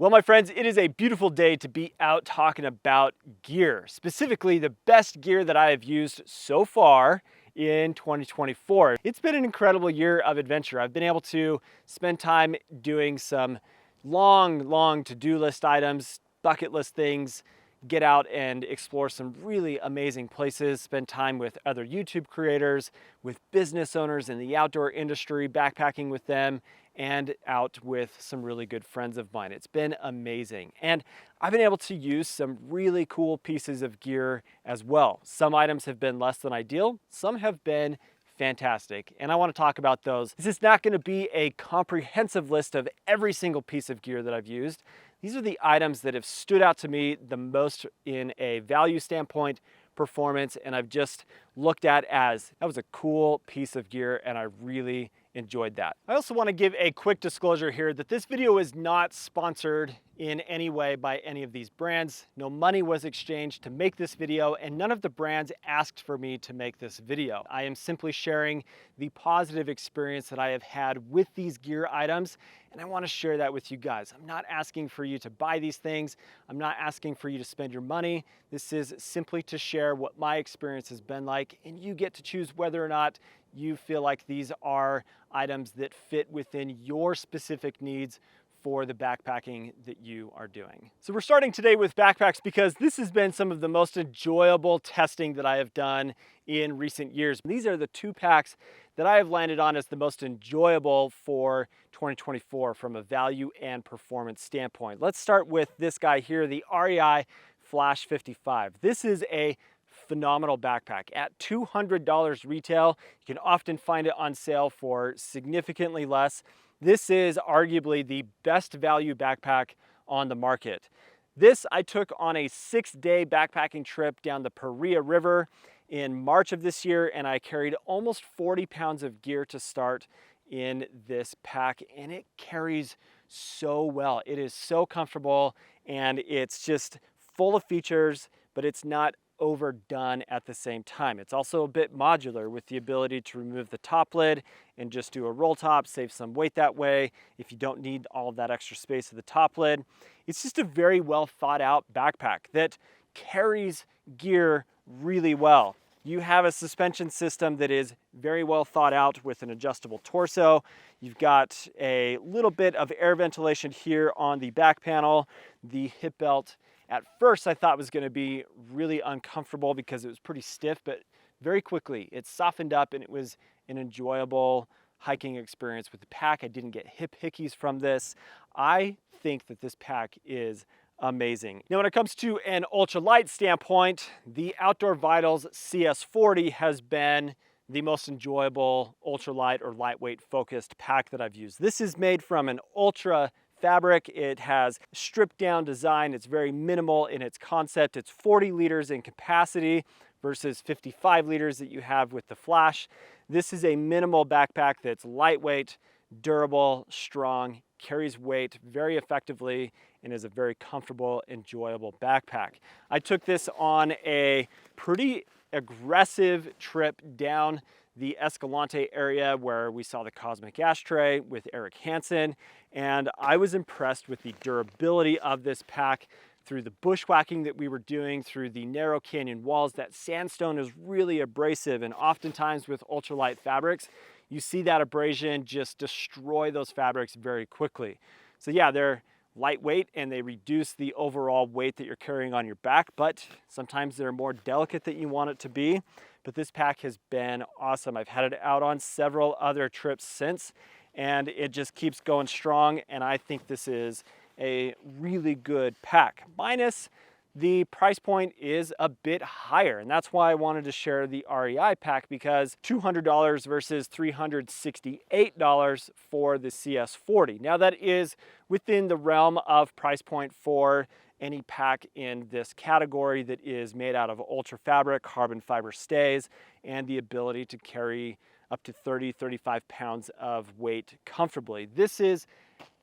Well, my friends, it is a beautiful day to be out talking about gear, specifically the best gear that I have used so far in 2024. It's been an incredible year of adventure. I've been able to spend time doing some long to-do list items, bucket list things, get out and explore some really amazing places, spend time with other YouTube creators, with business owners in the outdoor industry, backpacking with them, and out with some really good friends of mine. It's been amazing. And I've been able to use some really cool pieces of gear as well. Some items have been less than ideal, some have been fantastic, and I want to talk about those. This is not going to be a comprehensive list of every single piece of gear that I've used. These are the items that have stood out to me the most in a value standpoint, performance, and I've just looked at as that was a cool piece of gear and I really enjoyed that. I also want to give a quick disclosure here that this video is not sponsored in any way by any of these brands. No money was exchanged to make this video and none of the brands asked for me to make this video. I am simply sharing the positive experience that I have had with these gear items and I want to share that with you guys. I'm not asking for you to buy these things. I'm not asking for you to spend your money. This is simply to share what my experience has been like and you get to choose whether or not you feel like these are items that fit within your specific needs for the backpacking that you are doing. So we're starting today with backpacks because this has been some of the most enjoyable testing that I have done in recent years. These are the two packs that I have landed on as the most enjoyable for 2024 from a value and performance standpoint. Let's start with this guy here, the REI Flash 55. This is a phenomenal backpack. At $200 retail, you can often find it on sale for significantly less. This is arguably the best value backpack on the market. This I took on a 6-day backpacking trip down the Paria River in March of this year, and I carried almost 40 pounds of gear to start in this pack, and it carries so well. It is so comfortable, and it's just full of features, but it's not overdone at the same time. It's also a bit modular with the ability to remove the top lid and just do a roll top, save some weight that way if you don't need all of that extra space of the top lid. It's just a very well thought out backpack that carries gear really well. You have a suspension system that is very well thought out with an adjustable torso. You've got a little bit of air ventilation here on the back panel. The hip belt at first I thought was going to be really uncomfortable because it was pretty stiff, but very quickly it softened up and it was an enjoyable hiking experience with the pack. I didn't get hip hickeys from this. I think that this pack is amazing. Now when it comes to an ultralight standpoint, the Outdoor Vitals CS40 has been the most enjoyable ultralight or lightweight focused pack that I've used. This is made from an ultra fabric. It has stripped down design. It's very minimal in its concept. It's 40 liters in capacity versus 55 liters that you have with the Flash. This is a minimal backpack that's lightweight, durable, strong, carries weight very effectively, and is a very comfortable, enjoyable backpack. I took this on a pretty aggressive trip down the Escalante area where we saw the Cosmic Ashtray with Eric Hansen, and I was impressed with the durability of this pack through the bushwhacking that we were doing through the narrow canyon walls. That sandstone is really abrasive, and oftentimes with ultralight fabrics, you see that abrasion just destroy those fabrics very quickly. So yeah, they're lightweight and they reduce the overall weight that you're carrying on your back, but sometimes they're more delicate than you want it to be. But this pack has been awesome. I've had it out on several other trips since, and it just keeps going strong, and I think this is a really good pack. Minus the price point is a bit higher, and that's why I wanted to share the REI pack, because $200 versus $368 for the CS40. Now that is within the realm of price point for any pack in this category that is made out of ultra fabric, carbon fiber stays, and the ability to carry up to 35 pounds of weight comfortably. This is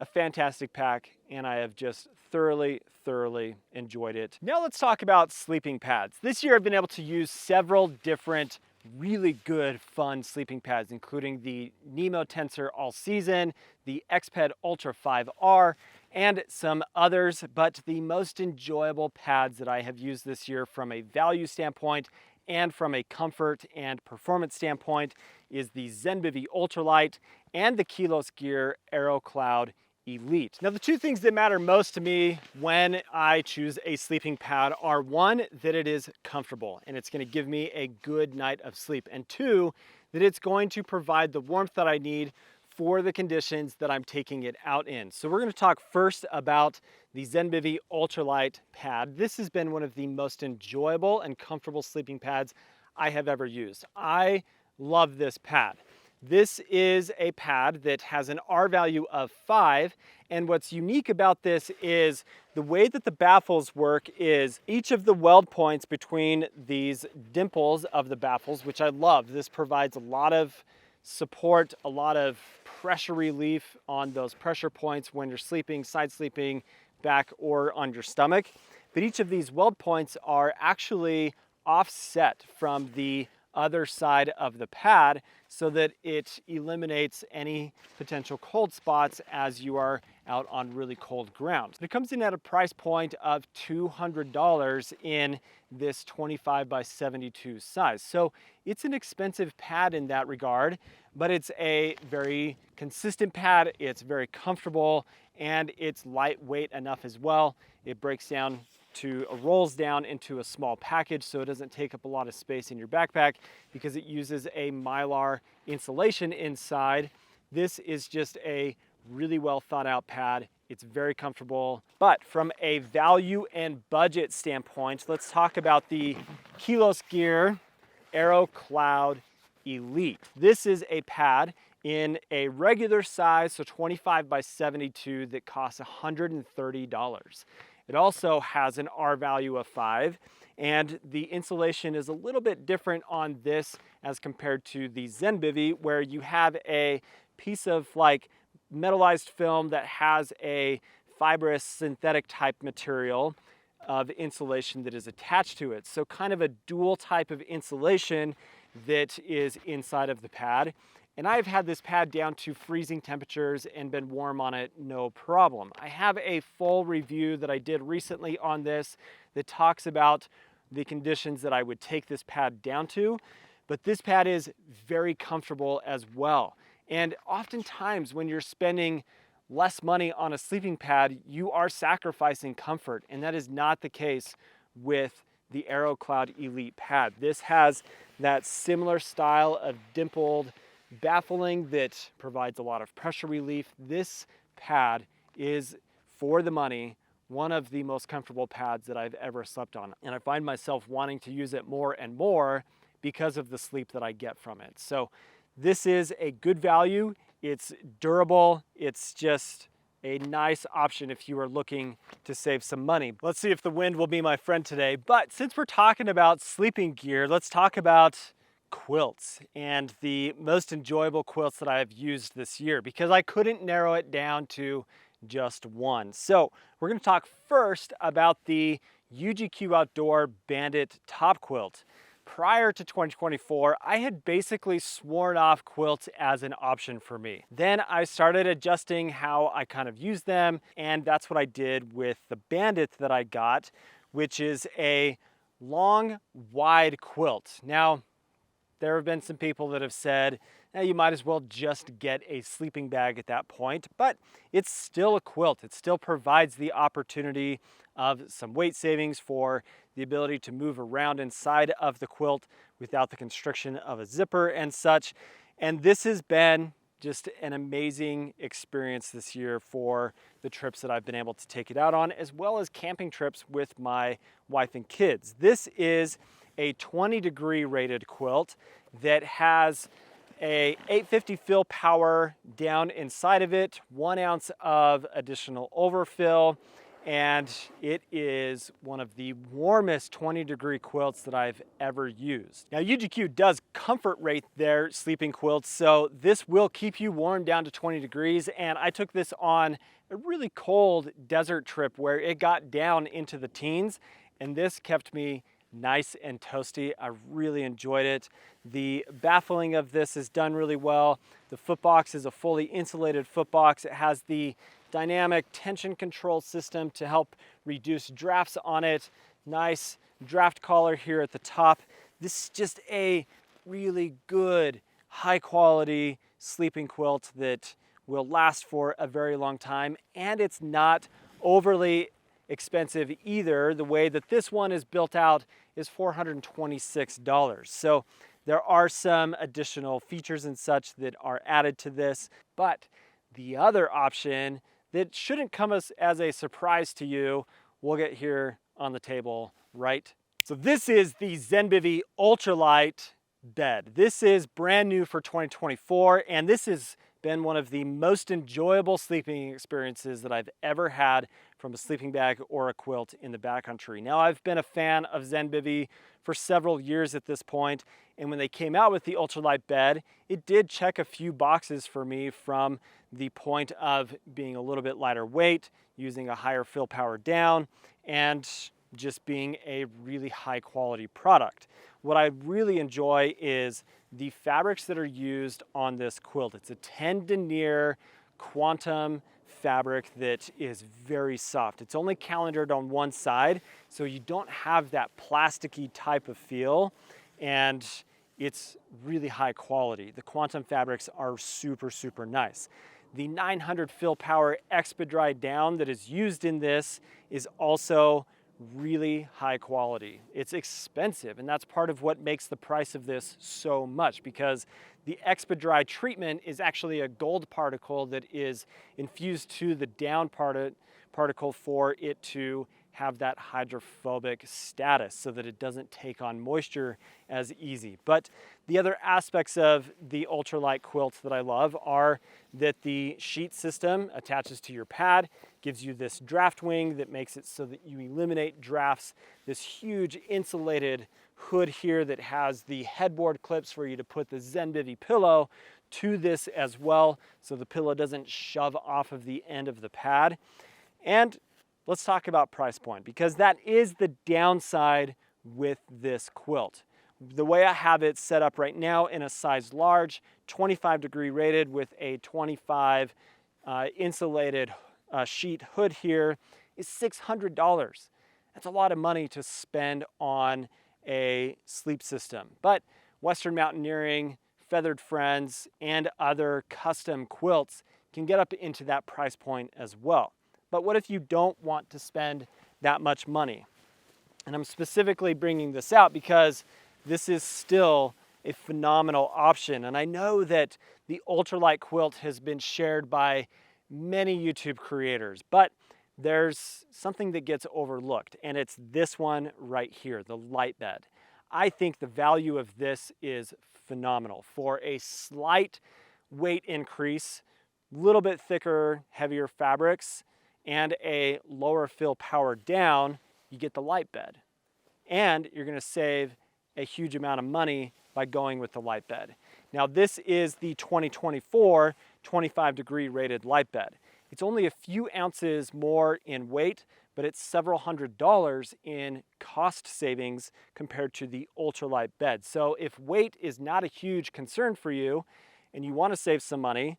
a fantastic pack, and I have just thoroughly enjoyed it. Now let's talk about sleeping pads. This year I've been able to use several different really good, fun sleeping pads, including the Nemo Tensor All Season, the Xped Ultra 5R, and some others, but the most enjoyable pads that I have used this year from a value standpoint and from a comfort and performance standpoint is the Zenbivy ultralight and the Kilos Gear Aeroc Cloud Elite. Now, the two things that matter most to me when I choose a sleeping pad are one, that it is comfortable and it's going to give me a good night of sleep, and two, that it's going to provide the warmth that I need for the conditions that I'm taking it out in. So we're going to talk first about the Zenbivy ultralight pad. This has been one of the most enjoyable and comfortable sleeping pads I have ever used. I love this pad. This is a pad that has an R value of 5, and what's unique about this is the way that the baffles work is each of the weld points between these dimples of the baffles, which I love. This provides a lot of support, a lot of pressure relief on those pressure points when you're sleeping, side sleeping, back, or on your stomach. But each of these weld points are actually offset from the other side of the pad so that it eliminates any potential cold spots as you are out on really cold ground. It comes in at a price point of $200 in this 25 by 72 size. So it's an expensive pad in that regard, but it's a very consistent pad. It's very comfortable and it's lightweight enough as well. It rolls down into a small package, so it doesn't take up a lot of space in your backpack because it uses a Mylar insulation inside. This is just a really well thought out pad. It's very comfortable. But from a value and budget standpoint, let's talk about the Kilos Gear Aeroc Cloud Elite. This is a pad in a regular size, so 25 by 72, that costs $130. It also has an R value of 5, and the insulation is a little bit different on this as compared to the Zenbivy, where you have a piece of like metallized film that has a fibrous synthetic type material of insulation that is attached to it. So kind of a dual type of insulation that is inside of the pad. And I've had this pad down to freezing temperatures and been warm on it, no problem. I have a full review that I did recently on this that talks about the conditions that I would take this pad down to, but this pad is very comfortable as well. And oftentimes when you're spending less money on a sleeping pad, you are sacrificing comfort, and that is not the case with the Aeroc Cloud Elite pad. This has that similar style of dimpled baffling that provides a lot of pressure relief. This pad is, for the money, one of the most comfortable pads that I've ever slept on. And I find myself wanting to use it more and more because of the sleep that I get from it. So this is a good value. It's durable. It's just a nice option if you are looking to save some money. Let's see if the wind will be my friend today. But since we're talking about sleeping gear, let's talk about quilts and the most enjoyable quilts that I've used this year, because I couldn't narrow it down to just one. So we're going to talk first about the UGQ Outdoor Bandit top quilt. Prior to 2024, I had basically sworn off quilts as an option for me. Then I started adjusting how I kind of use them, and that's what I did with the Bandit that I got, which is a long, wide quilt. Now, there have been some people that have said, you might as well just get a sleeping bag at that point, but it's still a quilt. It still provides the opportunity of some weight savings for the ability to move around inside of the quilt without the constriction of a zipper and such. And this has been just an amazing experience this year for the trips that I've been able to take it out on, as well as camping trips with my wife and kids. This is a 20-degree rated quilt that has a 850 fill power down inside of it, 1 ounce of additional overfill, and it is one of the warmest 20-degree quilts that I've ever used. Now, UGQ does comfort rate their sleeping quilts, so this will keep you warm down to 20 degrees, and I took this on a really cold desert trip where it got down into the teens, and this kept me nice and toasty. I really enjoyed it. The baffling of this is done really well. The footbox is a fully insulated footbox. It has the dynamic tension control system to help reduce drafts on it. Nice draft collar here at the top. This is just a really good, high quality sleeping quilt that will last for a very long time, and it's not overly expensive either. The way that this one is built out is $426. So there are some additional features and such that are added to this, but the other option that shouldn't come as a surprise to you, we'll get here on the table right. So this is the Zenbivy ultralight bed. This is brand new for 2024, and this has been one of the most enjoyable sleeping experiences that I've ever had from a sleeping bag or a quilt in the backcountry. Now, I've been a fan of Zenbivy for several years at this point, and when they came out with the ultralight bed, it did check a few boxes for me from the point of being a little bit lighter weight, using a higher fill power down, and just being a really high quality product. What I really enjoy is the fabrics that are used on this quilt. It's a 10 denier quantum fabric that is very soft. It's only calendared on one side, so you don't have that plasticky type of feel, and it's really high quality. The quantum fabrics are super, super nice. The 900 fill power Expedry down that is used in this is also really high quality. It's expensive, and that's part of what makes the price of this so much, because the Expedry treatment is actually a gold particle that is infused to the down particle for it to have that hydrophobic status so that it doesn't take on moisture as easy. But the other aspects of the ultralight quilt that I love are that the sheet system attaches to your pad, gives you this draft wing that makes it so that you eliminate drafts, this huge insulated hood here that has the headboard clips for you to put the Zenbivy pillow to this as well, so the pillow doesn't shove off of the end of the pad. And let's talk about price point, because that is the downside with this quilt. The way I have it set up right now in a size large, 25 degree rated with a 25 insulated sheet hood here is $600. That's a lot of money to spend on a sleep system. But Western Mountaineering, Feathered Friends, and other custom quilts can get up into that price point as well. But what if you don't want to spend that much money? And I'm specifically bringing this out because this is still a phenomenal option. And I know that the ultralight quilt has been shared by many YouTube creators, but there's something that gets overlooked, and it's this one right here, the Lite bed. I think the value of this is phenomenal. For a slight weight increase, a little bit thicker, heavier fabrics, and a lower fill power down, you get the Lite bed. And you're gonna save a huge amount of money by going with the Lite bed. Now, this is the 2024 25 degree rated Lite bed. It's only a few ounces more in weight, but it's several $100s in cost savings compared to the ultralight bed. So if weight is not a huge concern for you and you want to save some money,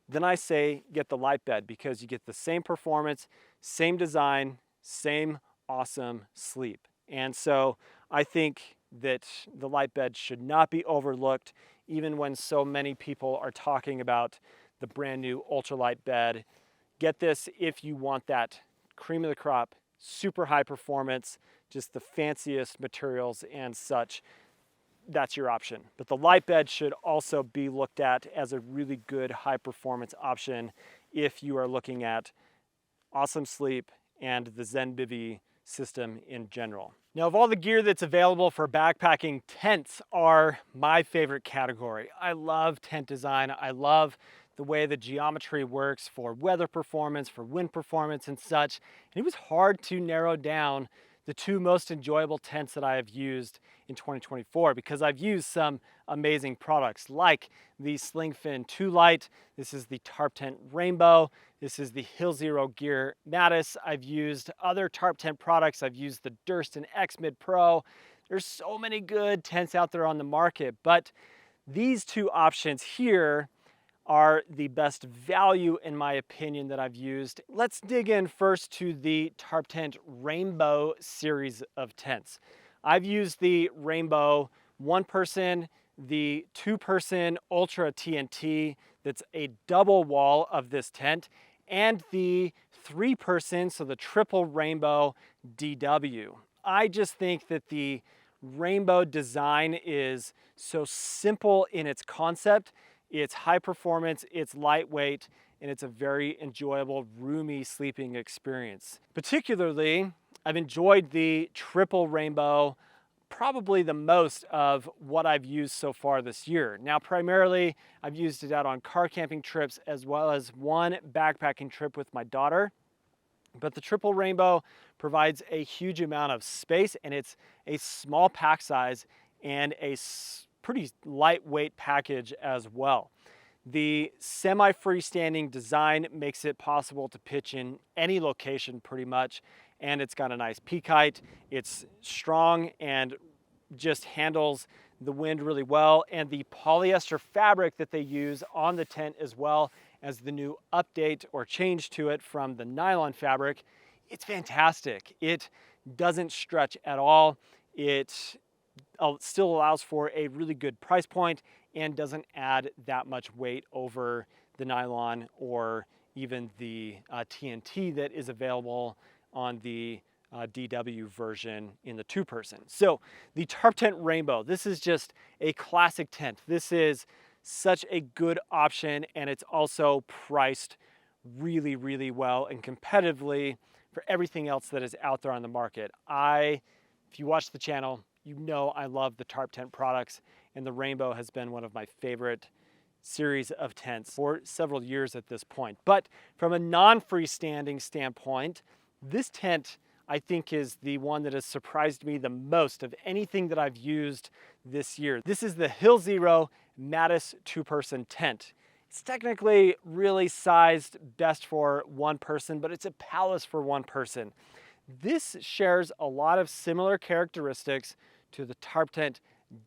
then I say get the Lite bed, because you get the same performance, same design, same awesome sleep. And so I think that the Lite bed should not be overlooked, even when so many people are talking about the brand new ultralight bed. Get this if you want that cream of the crop, super high performance, just the fanciest materials and such. That's your option. But the Lite bed should also be looked at as a really good high performance option if you are looking at awesome sleep and the Zenbivy system in general. Now, of all the gear that's available for backpacking, tents are my favorite category. I love tent design. I love the way the geometry works for weather performance, for wind performance and such. And it was hard to narrow down the two most enjoyable tents that I have used in 2024, because I've used some amazing products like the Slingfin 2 Lite. This is the Tarp Tent Rainbow. This is the Hill Zero Gear Mattis. I've used other tarp tent products. I've used the Durston X Mid Pro. There's so many good tents out there on the market, but these two options here are the best value in my opinion that I've used. Let's dig in first to the tarptent Rainbow series of tents. I've used the Rainbow 1-person, the 2-person Ultra TNT that's a double wall of this tent, and the 3-person, so the triple Rainbow DW. I just think that the Rainbow design is so simple in its concept. It's high performance, it's lightweight, and it's a very enjoyable, roomy sleeping experience. Particularly, I've enjoyed the triple Rainbow probably the most of what I've used so far this year. Now, primarily, I've used it out on car camping trips as well as one backpacking trip with my daughter. But the triple Rainbow provides a huge amount of space, and it's a small pack size and a pretty lightweight package as well. The semi-freestanding design makes it possible to pitch in any location pretty much, and it's got a nice peak height. It's strong and just handles the wind really well, and the polyester fabric that they use on the tent as well as the new update or change to it from the nylon fabric, it's fantastic. It doesn't stretch at all. It still allows for a really good price point and doesn't add that much weight over the nylon or even the TNT that is available on the DW version in the 2-person. So the tarptent Rainbow, this is just a classic tent. This is such a good option, and it's also priced really, really well and competitively for everything else that is out there on the market. If you watch the channel, you know I love the tarp tent products, and the Rainbow has been one of my favorite series of tents for several years at this point. But from a non-freestanding standpoint, this tent I think is the one that has surprised me the most of anything that I've used this year. This is the Hill Zero Mattis 2-person tent. It's technically really sized best for 1 person, but it's a palace for 1 person. This shares a lot of similar characteristics to the tarptent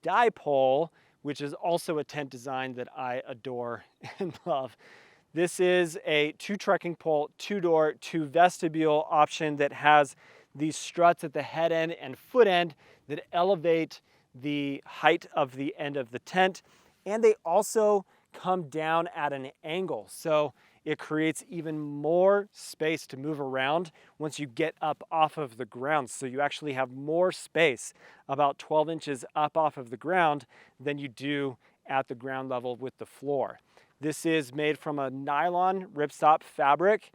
Dipole, which is also a tent design that I adore and love. This is a 2 trekking pole, 2-door, 2-vestibule option that has these struts at the head end and foot end that elevate the height of the end of the tent. And they also come down at an angle. So it creates even more space to move around once you get up off of the ground. So you actually have more space about 12 inches up off of the ground than you do at the ground level with the floor. This is made from a nylon ripstop fabric.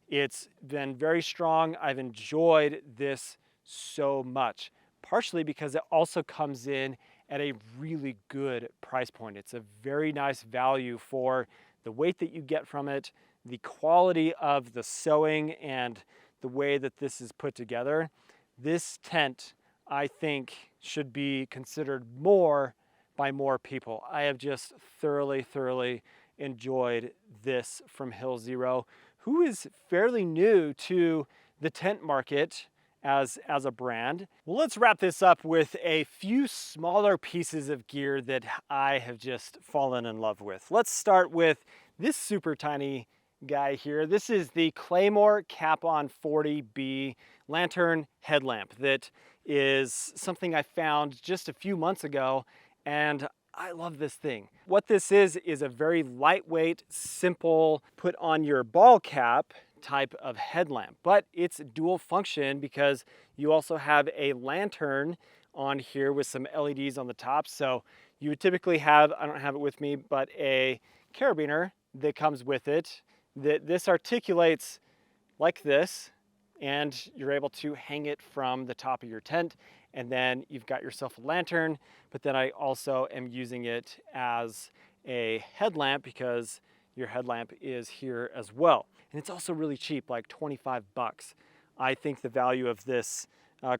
It's been very strong. I've enjoyed this so much, partially because it also comes in at a really good price point. It's a very nice value for the weight that you get from it, the quality of the sewing, and the way that this is put together. This tent, I think, should be considered more by more people. I have just thoroughly enjoyed this from Hill Zero, who is fairly new to the tent market as a brand. Well, let's wrap this up with a few smaller pieces of gear that I have just fallen in love with. Let's start with this super tiny guy here. This is the Claymore Cap-On 40B lantern headlamp that is something I found just a few months ago, and I love this thing. What this is a very lightweight, simple, put on your ball cap type of headlamp, but it's dual function because you also have a lantern on here with some LEDs on the top. So you would typically have, I don't have it with me, but a carabiner that comes with it. This articulates like this, and you're able to hang it from the top of your tent, and then you've got yourself a lantern. But then I also am using it as a headlamp because your headlamp is here as well. And it's also really cheap, like 25 bucks. I think the value of this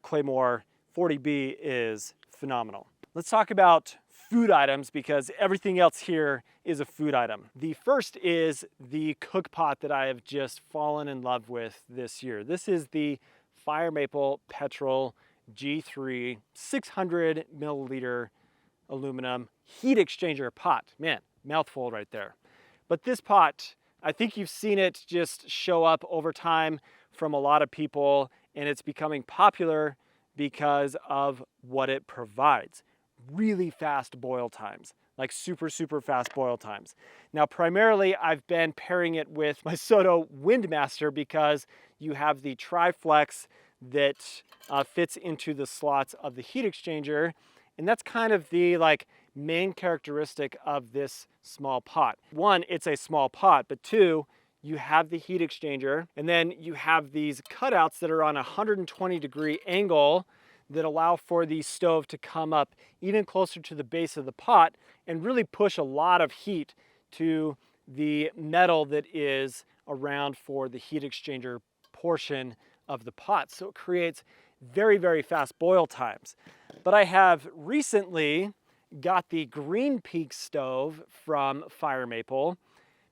Claymore 40B is phenomenal. Let's talk about food items because everything else here is a food item. The first is the cook pot that I have just fallen in love with this year. This is the Fire Maple Petrol G3 600 milliliter aluminum heat exchanger pot. Man, mouthful right there. But this pot, I think you've seen it just show up over time from a lot of people, and it's becoming popular because of what it provides. Really fast boil times, like super, super fast boil times. Now, primarily, I've been pairing it with my Soto Windmaster because you have the Tri-Flex that fits into the slots of the heat exchanger. And that's kind of the main characteristic of this small pot. One, it's a small pot, but two, you have the heat exchanger, and then you have these cutouts that are on a 120-degree angle that allow for the stove to come up even closer to the base of the pot and really push a lot of heat to the metal that is around for the heat exchanger portion of the pot. So it creates very, very fast boil times. But I have recently got the Green Peak stove from Fire Maple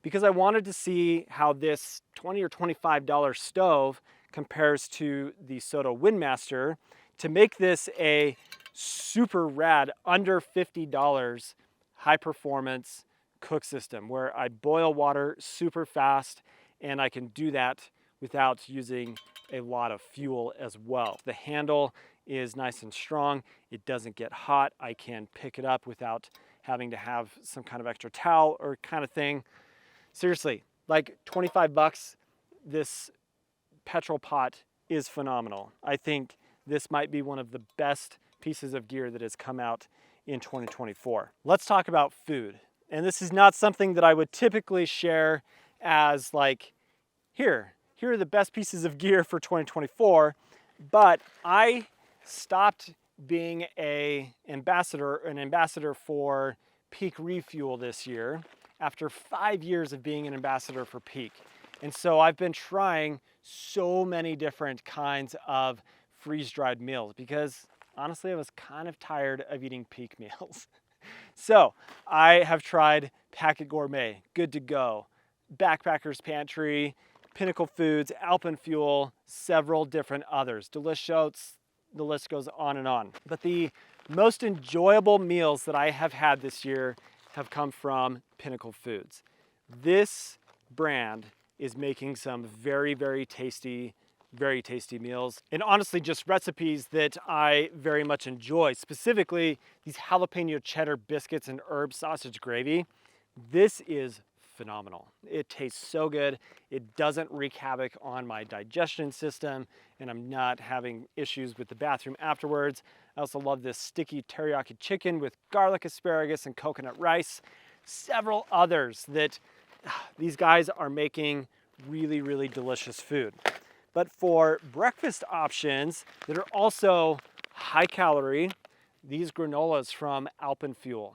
because I wanted to see how this $20 or $25 stove compares to the Soto Windmaster to make this a super rad, under $50 high performance cook system where I boil water super fast and I can do that without using a lot of fuel as well. The handle is nice and strong. It doesn't get hot. I can pick it up without having to have some kind of extra towel or kind of thing. Seriously, like 25 bucks, this petrol pot is phenomenal. I think this might be one of the best pieces of gear that has come out in 2024. Let's talk about food. And this is not something that I would typically share as here are the best pieces of gear for 2024, but I stopped being an ambassador for Peak Refuel this year after 5 years of being an ambassador for Peak. And so I've been trying so many different kinds of freeze-dried meals because honestly, I was kind of tired of eating Peak meals. So I have tried Packet Gourmet, Good to Go, Backpacker's Pantry, Pinnacle Foods, Alpenfuel, several different others. Delicious, the list goes on and on. But the most enjoyable meals that I have had this year have come from Pinnacle Foods. This brand is making some very, very tasty meals, and honestly just recipes that I very much enjoy. Specifically, these jalapeno cheddar biscuits and herb sausage gravy. This is phenomenal. It tastes so good. It doesn't wreak havoc on my digestion system, and I'm not having issues with the bathroom afterwards. I also love this sticky teriyaki chicken with garlic asparagus and coconut rice. Several others that these guys are making really, really delicious food. But for breakfast options that are also high calorie, these granolas from Alpenfuel.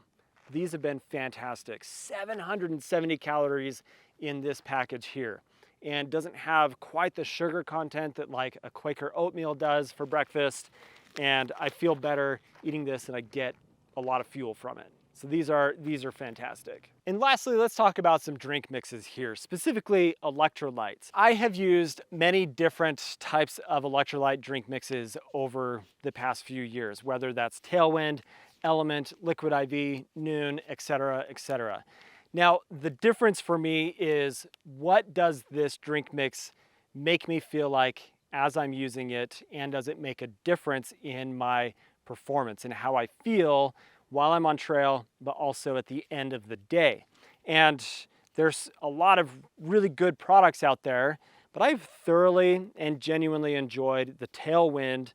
These have been fantastic. 770 calories in this package here, and doesn't have quite the sugar content that like a Quaker oatmeal does for breakfast. And I feel better eating this and I get a lot of fuel from it. So these are fantastic. And lastly, let's talk about some drink mixes here, specifically electrolytes. I have used many different types of electrolyte drink mixes over the past few years, whether that's Tailwind, Element, Liquid IV, Noon, etc., etc. Now, the difference for me is, what does this drink mix make me feel like as I'm using it, and does it make a difference in my performance and how I feel while I'm on trail, but also at the end of the day? And there's a lot of really good products out there, but I've thoroughly and genuinely enjoyed the Tailwind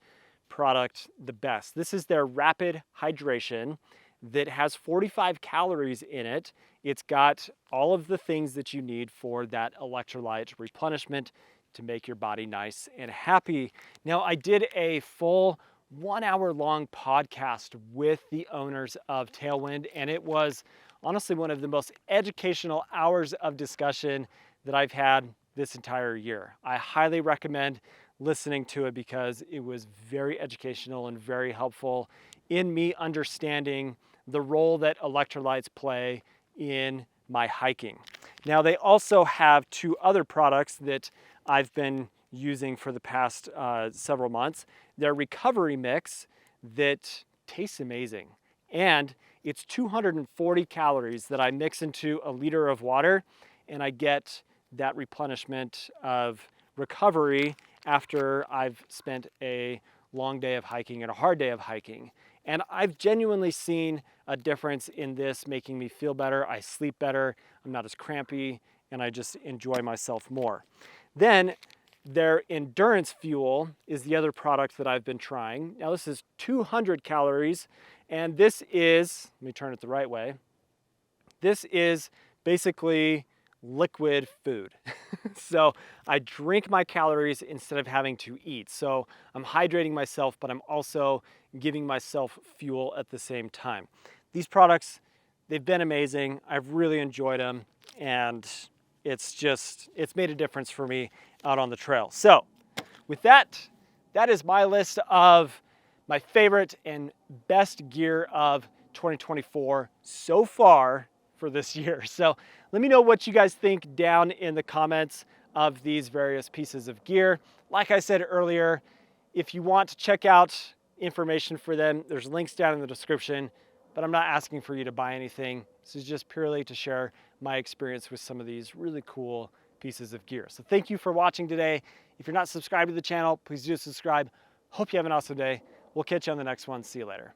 product the best. This is their rapid hydration that has 45 calories in it. It's got all of the things that you need for that electrolyte replenishment to make your body nice and happy. Now, I did a full 1 hour long podcast with the owners of Tailwind, and it was honestly one of the most educational hours of discussion that I've had this entire year. I highly recommend listening to it because it was very educational and very helpful in me understanding the role that electrolytes play in my hiking. Now, they also have 2 other products that I've been using for the past several months. Their recovery mix that tastes amazing. And it's 240 calories that I mix into a liter of water, and I get that replenishment of recovery after I've spent a long day of hiking and a hard day of hiking. And I've genuinely seen a difference in this making me feel better. I sleep better, I'm not as crampy, and I just enjoy myself more. Then their endurance fuel is the other product that I've been trying. Now this is 200 calories, and this is, let me turn it the right way. This is basically liquid food. So I drink my calories instead of having to eat. So I'm hydrating myself, but I'm also giving myself fuel at the same time. These products, they've been amazing. I've really enjoyed them, and it's made a difference for me out on the trail. So with that, that is my list of my favorite and best gear of 2024 so far for this year. So let me know what you guys think down in the comments of these various pieces of gear. Like I said earlier, if you want to check out information for them, there's links down in the description, but I'm not asking for you to buy anything. This is just purely to share my experience with some of these really cool pieces of gear. So thank you for watching today. If you're not subscribed to the channel, please do subscribe. Hope you have an awesome day. We'll catch you on the next one. See you later.